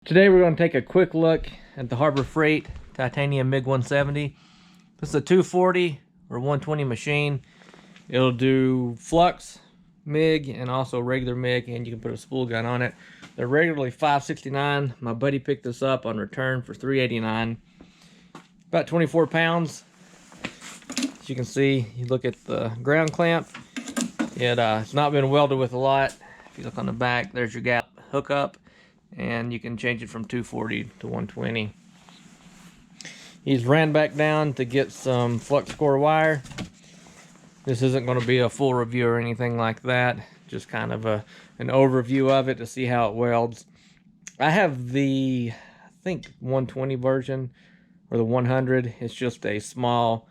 Today we're going to take a quick look at the Harbor Freight titanium MIG 170. This is a 240 or 120 machine. It'll do flux, MIG, and also regular MIG, and you can put a spool gun on it. They're regularly $5.69. My buddy picked this up on return for $3.89. About 24 pounds. As you can see, you look at the ground clamp. It's not been welded with a lot. If you look on the back, there's your gap hookup, and you can change it from 240 to 120. He's ran back down to get some flux-core wire. This isn't going to be a full review or anything like that, just kind of an overview of it to see how it welds. I have the, I think, 120 version, or the 100. It's just a small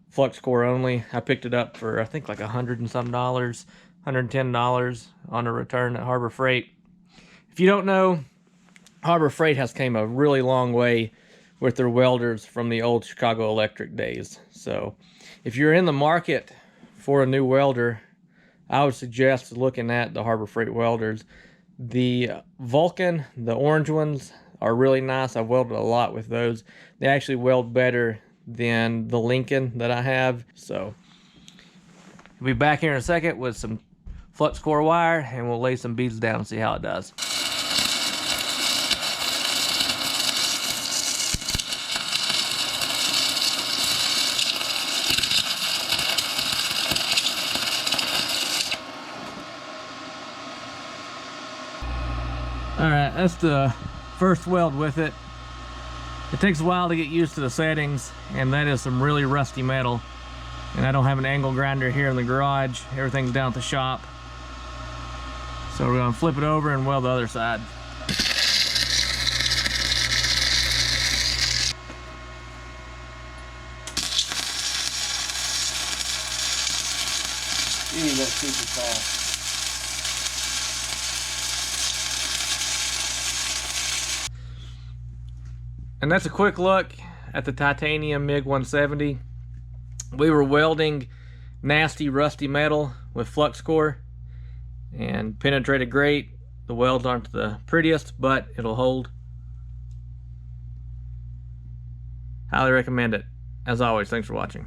flux-core only. I picked it up for, I think, like $100 and some, $110 on a return at Harbor Freight. If you don't know, Harbor Freight has came a really long way with their welders from the old Chicago Electric days. So if you're in the market for a new welder, I would suggest looking at the Harbor Freight welders. The Vulcan, the orange ones, are really nice. I've welded a lot with those. They actually weld better than the Lincoln that I have. So we'll be back here in a second with some flux core wire, and we'll lay some beads down and see how it does. Alright, that's the first weld with it. It takes a while to get used to the settings, and that is some really rusty metal. And I don't have an angle grinder here in the garage. Everything's down at the shop. So we're going to flip it over and weld the other side. Ew, that's super fast. And that's a quick look at the titanium MIG 170. We were welding nasty rusty metal with flux core and penetrated great. The welds aren't the prettiest, but it'll hold. Highly recommend it. As always, thanks for watching.